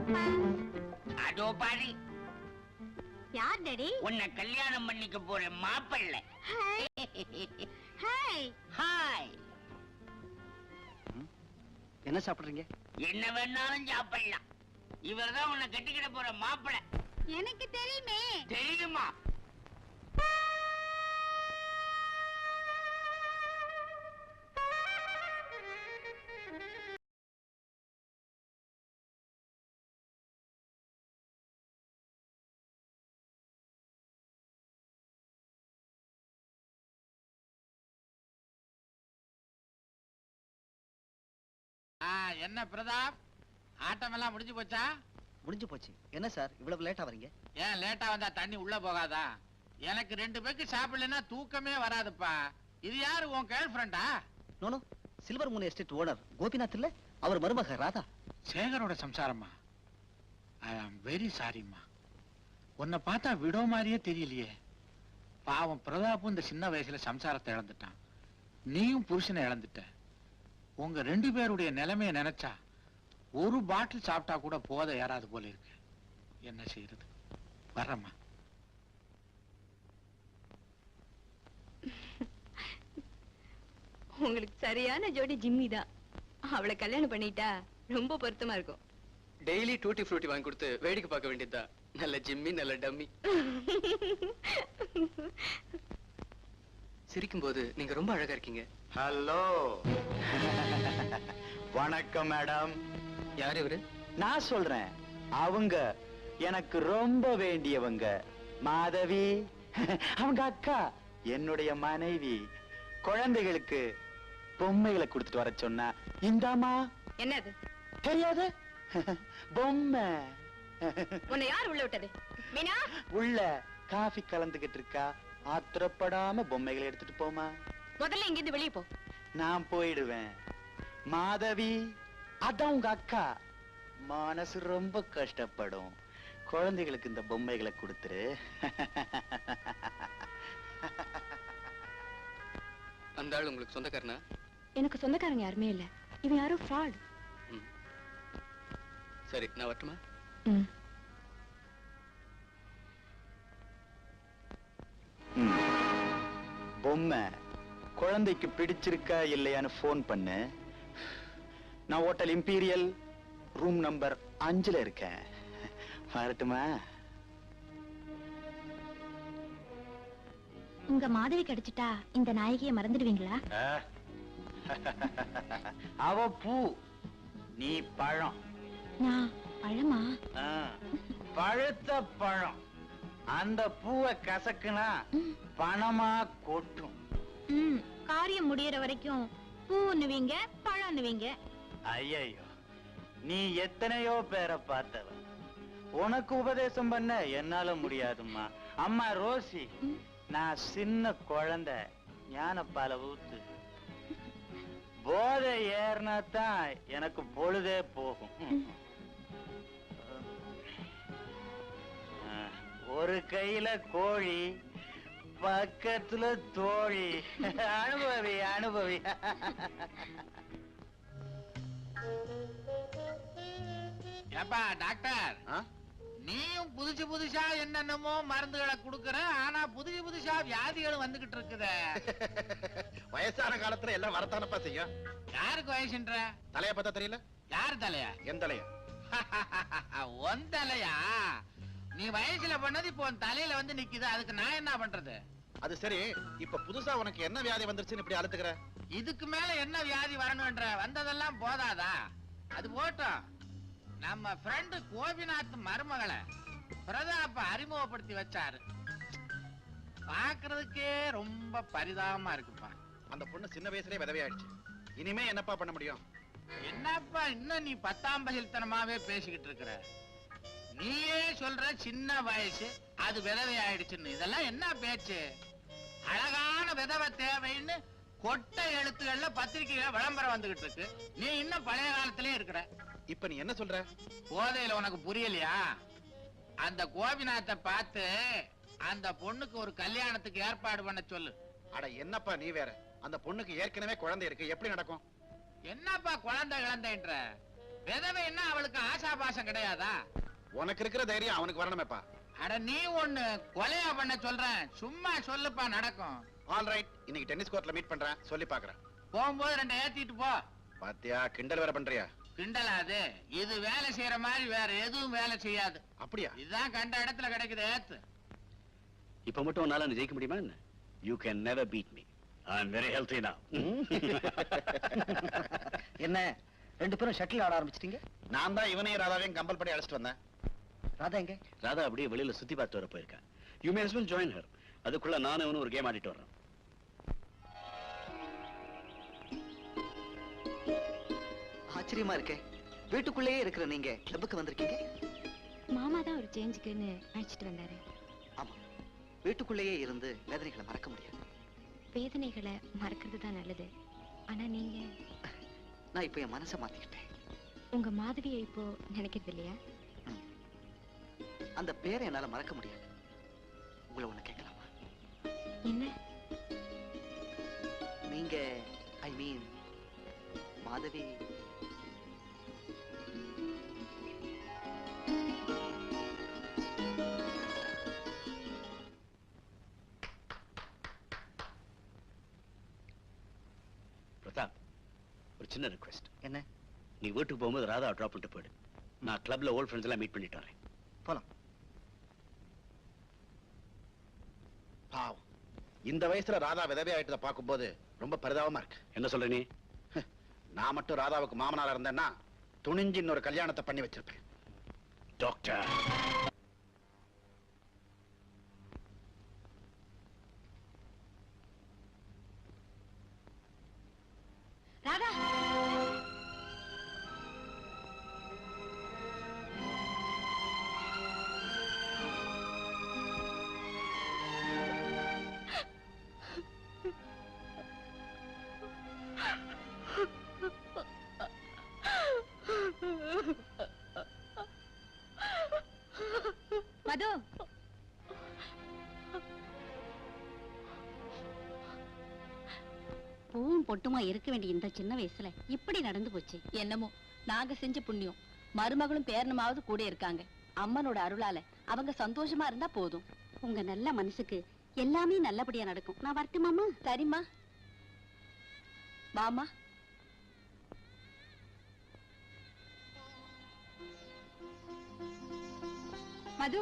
அதோ பாரு. யார் டாடி? உன்னை கல்யாணம் பண்ணிக்க போற மாப்பிள்ளை. ஹாய். ஹாய். என்ன சாப்பிடுறீங்க? என்ன வேணாலும் சாப்பிடலாம். இவர்தான் உன்னை கட்டிக்கிட போற மாப்பிள்ளை. எனக்கு தெரியுமே. தெரியுமா? என்ன பிரதாப், ஆட்டம் எல்லாம் முடிஞ்சு போச்சா? முடிஞ்சு போச்சு. என்ன சார் இவ்வளவு லேட்டா வரீங்க? ஏன் லேட்டா வந்தா தண்ணி உள்ள போகாதா? எனக்கு 2 பேருக்கு சாப்பிடலன்னா தூக்கமே வராதுப்பா. இது யாரு, உன் கேர்ள் ஃப்ரெண்டா? No no, silver moon estate owner Gopinath இல்ல, அவர் மருமக ராதா. சேகரோட சம்சாரம்மா. ஐ ஆம் வெரி சாரிம்மா. உன்னை பார்த்தா விடோ மாதிரியே தெரியலையே. பாவம் பிரதாப்பும் இந்த சின்ன வயசுல சம்சாரத்தை இழந்துட்டான். நீயும் புருஷனை இழந்துட்ட. உங்க 2 பேருடைய நிலைமையை நினைச்சா ஒரு பாட்டில் சாப்பிட்டா கூட போத ஏறாது போல இருக்கு. என்ன செய்யறது? வரம்மா. உங்களுக்கு சரியான ஜோடி ஜிம்மி தான். அவளை கல்யாணம் பண்ணிட்டா ரொம்ப பொருத்தமா இருக்கும். டெய்லி டூட்டி ஃப்ரூட்டி வாங்கி கொடுத்து வேடிக்கை பார்க்க வேண்டியதா. நல்ல ஜிம்மி, நல்ல டம்மி. சிரிக்கும் போது நீங்க ரொம்ப அழகா இருக்கீங்க. ஹலோ. வணக்கம் மேடம். யார் இவரு? நான் சொல்றேன், அவங்க எனக்கு ரொம்ப வேண்டியவங்க. மாதவி அவங்க அக்கா, என்னுடைய மனைவி. குழந்தைகளுக்கு பொம்மைகளை கொடுத்துட்டு வர சொன்னா, இந்தாமா. என்னது தெரியாது? பொம்மை. உன்னை யார் உள்ள விட்டது? மீனா, உள்ள காஃபி கலந்துகிட்டு இருக்கா. ஆத்திரப்படாம பொம்மைகளை எடுத்துட்டு போமா. முதல்ல இங்கிருந்து வெளியே போ. நான் போயிடுவேன். மாதவி, அதான் உங்க அக்கா. மனசு ரொம்ப கஷ்டப்படும். குழந்தைகளுக்கு இந்த பொம்மைகளை கொடுத்துரு. அந்த ஆள் உங்களுக்கு சொந்தக்காரனா? எனக்கு சொந்தக்காரங்க யாருமே இல்ல. இவன் யாரும் ஃப்ராட். சரி, நான் வரட்டுமா? பொம்மை குழந்தைக்கு பிடிச்சிருக்கா இல்லையான்னு போன் பண்ணு. நான் ஹோட்டல் இம்பீரியல் ரூம் நம்பர் 5ல இருக்கேன். வரட்டுமா? உங்க மாதவி கிடைச்சிட்டா இந்த நாயகியை மறந்துடுவீங்களா? அவ பூ, நீ பழம். நான் பழமா? பழுத்த பழம். அந்த பூவை கசக்குனா பணமா கொட்டும். காரியம் முடியற வரைக்கும் பூன்னுவீங்க, பழம்னுவீங்க. ஐயோ, நீ எத்தனையோ பேரை பார்த்தவ. உனக்கு உபதேசம் பண்ண என்னால முடியாதும்மா. அம்மா ரோசி, நான் சின்ன குழந்தை. ஞானப்பால ஊத்து. போதை ஏறினா தான் எனக்கு பொழுதே போகும். ஒரு கையில கோழி, பக்கத்துல தோழி. அனுபவி அனுபவி. ஏப்பா டாக்டர், நீயும் புதுசு புதுசா என்னென்னமோ மருந்துகளை கொடுக்கற. ஆனா புதுசு புதுசா வியாதிகளும் வந்துகிட்டு இருக்குது. வயசான காலத்துல எல்லாம் வரத்தானப்பா செய்யும். யாருக்கு வயசுன்ற? தலைய பார்த்தா தெரியல. யார் தலையா? என் தலைய. உன் தலையா? நீ வயசுல பண்ணது இப்போ உன் தலையில வந்து நிக்குது. அதுக்கு நான் என்ன பண்றது? அது சரி, இப்ப புதுசா உனக்கு என்ன வியாதி வந்துருச்சுன்னு இப்படி அழுத்துக்கிற? இதுக்கு மேல என்ன வியாதி வரணும்ன்ற? வந்ததெல்லாம் போதாதா? அது போட்டோம். நம்ம ஃப்ரெண்டு கோபிநாத் மருமகளை பிரதாப்ப அறிமுகப்படுத்தி வச்சாரு. பாக்குறதுக்கே ரொம்ப பரிதாபமா இருக்குப்பா. அந்த பொண்ணு சின்ன வயசுலயே விதவையாயிடுச்சு. இனிமே என்னப்பா பண்ண முடியும்? என்னப்பா இன்னும் நீ 10ஆம் பகில்தனமாவே பேசிக்கிட்டு இருக்கிற? நீயே சொல்ற சின்ன வயசு, அது விதவை ஆயிடுச்சுன்னு. இதெல்லாம் என்ன பேச்சு? அழகான விதவை தேவைன்னு கொட்டை எழுத்துக்கள்ல பத்திரிகையில விளம்பரம் வந்துகிட்டு இருக்கு. நீ இன்னும் பழைய காலத்திலே இருக்கிற. இப்ப நீ என்ன சொல்ற? போதையில உனக்கு புரியலையா? அந்த கோபிநாத்தை பார்த்து அந்த பொண்ணுக்கு ஒரு கல்யாணத்துக்கு ஏற்பாடு பண்ண சொல்லு. அட என்னப்பா நீ வேற. அந்த பொண்ணுக்கு ஏற்கனவே குழந்தை இருக்கு, எப்படி நடக்கும்? என்னப்பா குழந்தை கிழந்தைன்ற? விதவை என்ன அவளுக்கு ஆசாபாசம் கிடையாதா? உனக்கு இருக்கிற தைரியம் அவனுக்கு வரணுமேப்பா. அட நீ ஒண்ணு கொலையா பண்ண சொல்றேன், சும்மா சொல்லுப்பா நடக்கும். ஆல் ரைட், இன்னைக்கு டென்னிஸ் கோர்ட்ல மீட் பண்றேன், சொல்லி பாக்குறேன். போகும்போது 2 ஏத்திட்டு போ. பாத்தியா, கிண்டல் வேற பண்றியா? கிண்டலாது, இது வேலை செய்யற மாதிரி வேற எதுவும் வேலை செய்யாது. அப்படியா? இதுதான் கண்ட இடத்துல கிடைக்குது, ஏத்து. இப்ப மட்டும் உன்னால ஜெயிக்க முடியுமா என்ன? You can never beat me. I'm very healthy now. என்ன 2 பேரும் ஷட்டில் ஆட ஆரம்பிச்சிட்டீங்க? நான் தான் இவனையும் ராதாவையும் கம்பல் பண்ணி அழைச்சிட்டு வந்தேன். ராதா எங்க? ராதா அப்படியே வெளியில சுத்தி பார்த்து வர போயிருக்கா. You may as well join her. அதுக்குள்ள நானும் இவனும் ஒரு கேம் ஆடிட்டு வர்றேன். ஆச்சரியமா இருக்கே, வீட்டுக்குள்ளேயே இருக்கிற நீங்க கிளப்புக்கு வந்திருக்கீங்க? மாமா தான் ஒரு சேஞ்சுக்குன்னு அழைச்சிட்டு வந்தாரு. ஆமா, வீட்டுக்குள்ளேயே இருந்து வேதனைகளை மறக்க முடியாது. வேதனைகளை மறக்கிறது தான் நல்லது. ஆனா நீங்க... நான் இப்ப என் மனசை மாத்திக்கிட்டேன். உங்க மாதவியை இப்போ நினைக்கிறது இல்லையா? அந்த பேரை என்னால மறக்க முடியாது. உங்களை ஒண்ணு கேட்கலாமா? என்ன? நீங்க ஐ மீன் மாதவி பிரதாப், ஒரு சின்ன ரிக்வெஸ்ட். என்ன? நீ வீட்டுக்கு போகும்போது ராதா டிராப் பண்ணிட்டு போயிடு. நான் கிளப்ல ஓல்ட் ஃப்ரெண்ட்ஸ் எல்லாம் மீட் பண்ணிட்டு வரேன். போலாம். பாவம், இந்த வயசுல ராதா விதவை ஆயிட்டதை பார்க்கும்போது ரொம்ப பரிதாபமா இருக்கு. என்ன சொல்ற நீ? நான் மட்டும் ராதாவுக்கு மாமனாரா இருந்தேன்னா துணிஞ்சு இன்னொரு கல்யாணத்தை பண்ணி வச்சிருப்பேன். டாக்டர், ராதா! மது, பூவும் பொட்டுமா இருக்க வேண்டிய இந்த சின்ன வயசுல இப்படி நடந்து போச்சு. என்னமோ நாங்க செஞ்ச புண்ணியம். மருமகளும் பேரனுமாவது கூட இருக்காங்க. அம்மனோட அருளால அவங்க சந்தோஷமா இருந்தா போதும். உங்க நல்ல மனசுக்கு எல்லாமே நல்லபடியா நடக்கும். நான் வரட்டுமாமா? சரிம்மா, வாமா. மது